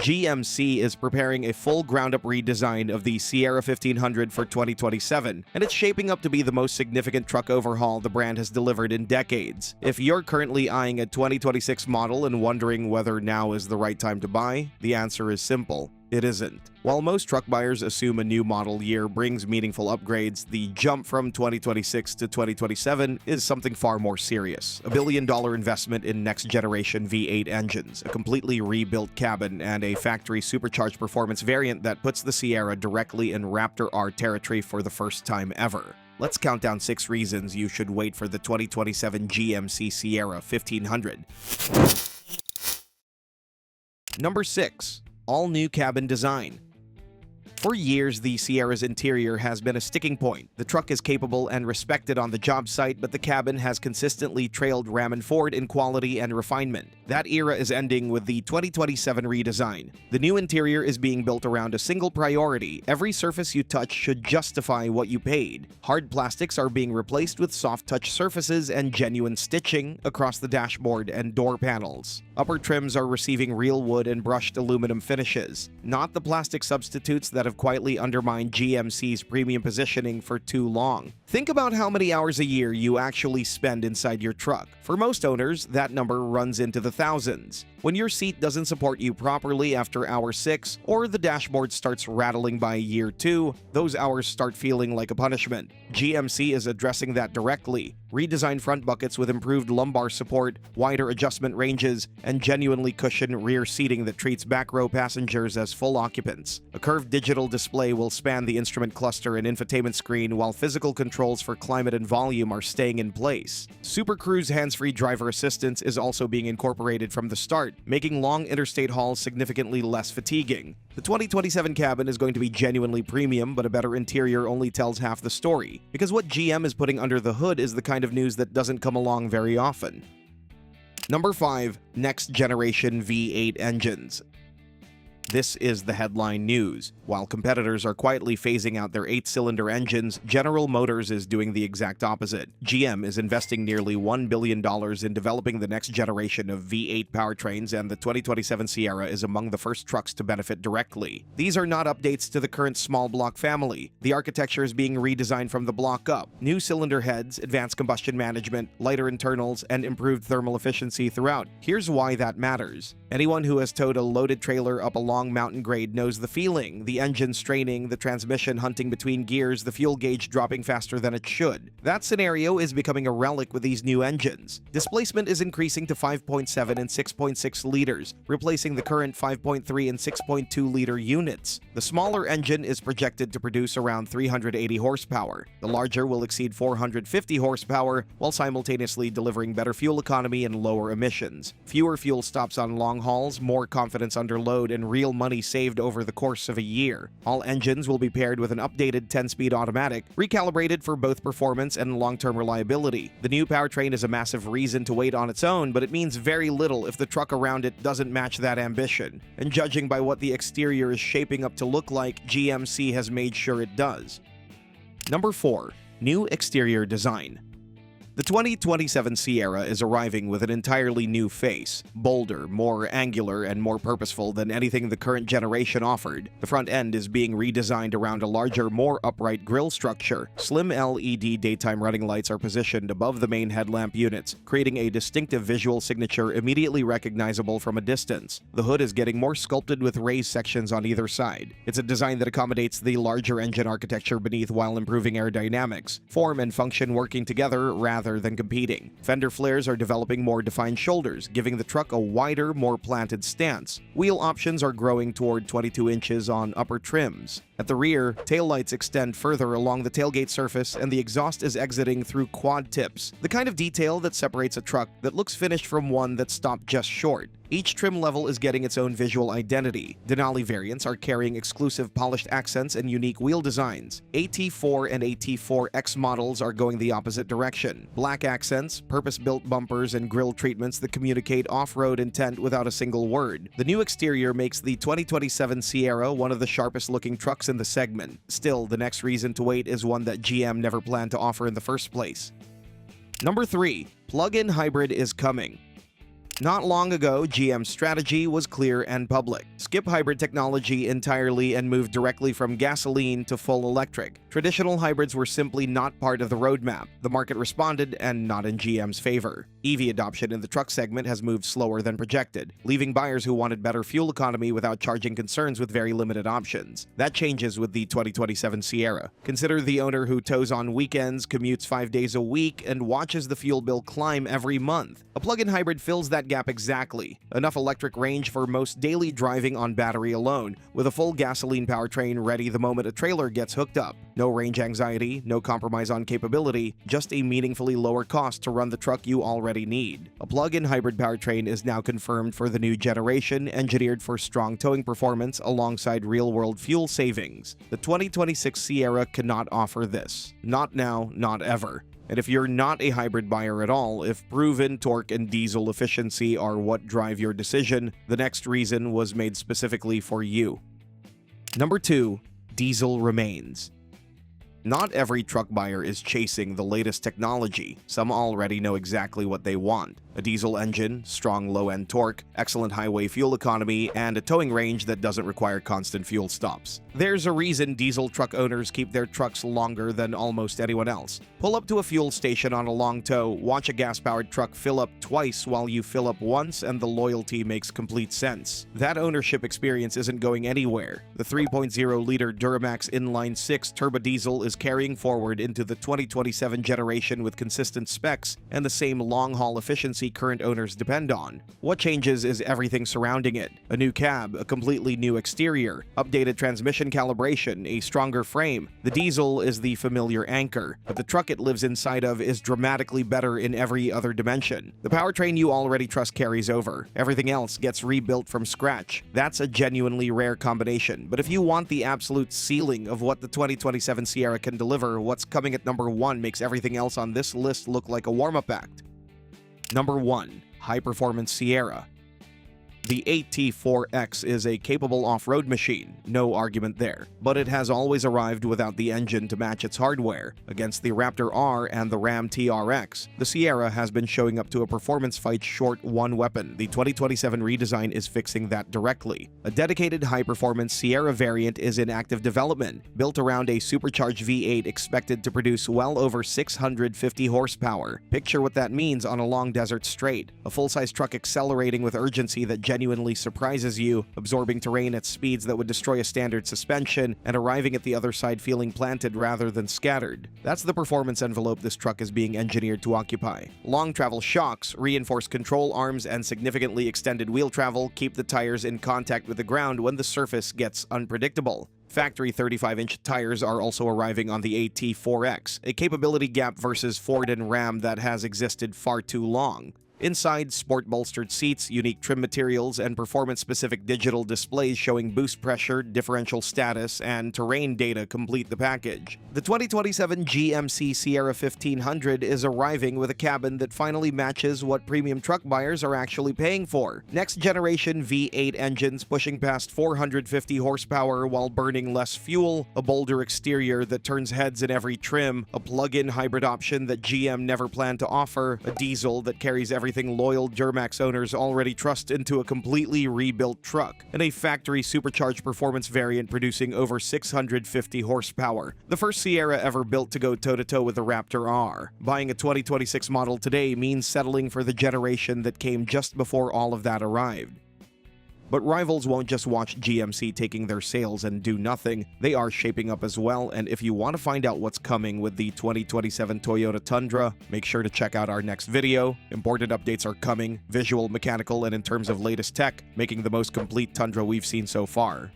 GMC is preparing a full ground-up redesign of the Sierra 1500 for 2027, and it's shaping up to be the most significant truck overhaul the brand has delivered in decades. If you're currently eyeing a 2026 model and wondering whether now is the right time to buy, the answer is simple. It isn't. While most truck buyers assume a new model year brings meaningful upgrades, the jump from 2026 to 2027 is something far more serious. A billion-dollar investment in next-generation V8 engines, a completely rebuilt cabin, and a factory supercharged performance variant that puts the Sierra directly in Raptor R territory for the first time ever. Let's count down 6 reasons you should wait for the 2027 GMC Sierra 1500. Number 6. All-new cabin design. For years, the Sierra's interior has been a sticking point. The truck is capable and respected on the job site, but the cabin has consistently trailed Ram and Ford in quality and refinement. That era is ending with the 2027 redesign. The new interior is being built around a single priority. Every surface you touch should justify what you paid. Hard plastics are being replaced with soft touch surfaces and genuine stitching across the dashboard and door panels. Upper trims are receiving real wood and brushed aluminum finishes, not the plastic substitutes that have quietly undermined GMC's premium positioning for too long. Think about how many hours a year you actually spend inside your truck. For most owners, that number runs into the thousands. When your seat doesn't support you properly after hour 6, or the dashboard starts rattling by year 2, those hours start feeling like a punishment. GMC is addressing that directly. Redesigned front buckets with improved lumbar support, wider adjustment ranges, and genuinely cushioned rear seating that treats back row passengers as full occupants. A curved digital display will span the instrument cluster and infotainment screen, while physical controls for climate and volume are staying in place. Super Cruise hands-free driver assistance is also being incorporated from the start, making long interstate hauls significantly less fatiguing. The 2027 cabin is going to be genuinely premium, but a better interior only tells half the story, because what GM is putting under the hood is the kind of news that doesn't come along very often. Number 5. Next generation V8 engines. This is the headline news. While competitors are quietly phasing out their 8-cylinder engines, General Motors is doing the exact opposite. GM is investing nearly $1 billion in developing the next generation of V8 powertrains, and the 2027 Sierra is among the first trucks to benefit directly. These are not updates to the current small block family. The architecture is being redesigned from the block up. New cylinder heads, advanced combustion management, lighter internals, and improved thermal efficiency throughout. Here's why that matters. Anyone who has towed a loaded trailer up a long mountain grade knows the feeling. The engine straining, the transmission hunting between gears, the fuel gauge dropping faster than it should. That scenario is becoming a relic with these new engines. Displacement is increasing to 5.7 and 6.6 liters, replacing the current 5.3 and 6.2 liter units. The smaller engine is projected to produce around 380 horsepower. The larger will exceed 450 horsepower, while simultaneously delivering better fuel economy and lower emissions. Fewer fuel stops on long hauls, more confidence under load, and real money saved over the course of a year. All engines will be paired with an updated 10-speed automatic, recalibrated for both performance and long-term reliability. The new powertrain is a massive reason to wait on its own, but it means very little if the truck around it doesn't match that ambition. And judging by what the exterior is shaping up to look like, GMC has made sure it does. Number 4. New exterior design. The 2027 Sierra is arriving with an entirely new face, bolder, more angular, and more purposeful than anything the current generation offered. The front end is being redesigned around a larger, more upright grille structure. Slim LED daytime running lights are positioned above the main headlamp units, creating a distinctive visual signature immediately recognizable from a distance. The hood is getting more sculpted with raised sections on either side. It's a design that accommodates the larger engine architecture beneath while improving aerodynamics, form and function working together rather than competing. Fender flares are developing more defined shoulders, giving the truck a wider, more planted stance. Wheel options are growing toward 22 inches on upper trims. At the rear, taillights extend further along the tailgate surface, and the exhaust is exiting through quad tips, the kind of detail that separates a truck that looks finished from one that stopped just short. Each trim level is getting its own visual identity. Denali variants are carrying exclusive polished accents and unique wheel designs. AT4 and AT4X models are going the opposite direction. Black accents, purpose-built bumpers, and grille treatments that communicate off-road intent without a single word. The new exterior makes the 2027 Sierra one of the sharpest-looking trucks in the segment. Still, the next reason to wait is one that GM never planned to offer in the first place. Number 3. Plug-in hybrid is coming. Not long ago, GM's strategy was clear and public. Skip hybrid technology entirely and move directly from gasoline to full electric. Traditional hybrids were simply not part of the roadmap. The market responded, and not in GM's favor. EV adoption in the truck segment has moved slower than projected, leaving buyers who wanted better fuel economy without charging concerns with very limited options. That changes with the 2027 Sierra. Consider the owner who tows on weekends, commutes 5 days a week, and watches the fuel bill climb every month. A plug-in hybrid fills that gap exactly. Enough electric range for most daily driving on battery alone, with a full gasoline powertrain ready the moment a trailer gets hooked up. No range anxiety, no compromise on capability, just a meaningfully lower cost to run the truck you already need. A plug-in hybrid powertrain is now confirmed for the new generation, engineered for strong towing performance alongside real-world fuel savings. The 2026 Sierra cannot offer this. Not now, not ever. And if you're not a hybrid buyer at all, if proven torque and diesel efficiency are what drive your decision, the next reason was made specifically for you. Number 2. Diesel remains. Not every truck buyer is chasing the latest technology. Some already know exactly what they want. A diesel engine, strong low-end torque, excellent highway fuel economy, and a towing range that doesn't require constant fuel stops. There's a reason diesel truck owners keep their trucks longer than almost anyone else. Pull up to a fuel station on a long tow, watch a gas-powered truck fill up twice while you fill up once, and the loyalty makes complete sense. That ownership experience isn't going anywhere. The 3.0-liter Duramax inline-6 turbo diesel is carrying forward into the 2027 generation with consistent specs and the same long-haul efficiency current owners depend on. What changes is everything surrounding it. A new cab, a completely new exterior, updated transmission calibration, a stronger frame. The diesel is the familiar anchor, but the truck it lives inside of is dramatically better in every other dimension. The powertrain you already trust carries over. Everything else gets rebuilt from scratch. That's a genuinely rare combination, but if you want the absolute ceiling of what the 2027 Sierra can deliver, what's coming at number 1 makes everything else on this list look like a warm-up act. Number 1. High-Performance Sierra. The AT4X is a capable off-road machine, no argument there, but it has always arrived without the engine to match its hardware. Against the Raptor R and the Ram TRX, the Sierra has been showing up to a performance fight short one weapon. The 2027 redesign is fixing that directly. A dedicated high-performance Sierra variant is in active development, built around a supercharged V8 expected to produce well over 650 horsepower. Picture what that means on a long desert straight. A full-size truck accelerating with urgency that genuinely surprises you, absorbing terrain at speeds that would destroy a standard suspension, and arriving at the other side feeling planted rather than scattered. That's the performance envelope this truck is being engineered to occupy. Long travel shocks, reinforced control arms, and significantly extended wheel travel keep the tires in contact with the ground when the surface gets unpredictable. Factory 35-inch tires are also arriving on the AT4X, a capability gap versus Ford and Ram that has existed far too long. Inside, sport-bolstered seats, unique trim materials, and performance-specific digital displays showing boost pressure, differential status, and terrain data complete the package. The 2027 GMC Sierra 1500 is arriving with a cabin that finally matches what premium truck buyers are actually paying for. Next-generation V8 engines pushing past 450 horsepower while burning less fuel, a bolder exterior that turns heads in every trim, a plug-in hybrid option that GM never planned to offer, a diesel that carries everything loyal Duramax owners already trust into a completely rebuilt truck, and a factory supercharged performance variant producing over 650 horsepower. The first Sierra ever built to go toe-to-toe with the Raptor R. Buying a 2026 model today means settling for the generation that came just before all of that arrived. But rivals won't just watch GMC taking their sales and do nothing. They are shaping up as well, and if you want to find out what's coming with the 2027 Toyota Tundra, make sure to check out our next video. Important updates are coming, visual, mechanical, and in terms of latest tech, making the most complete Tundra we've seen so far.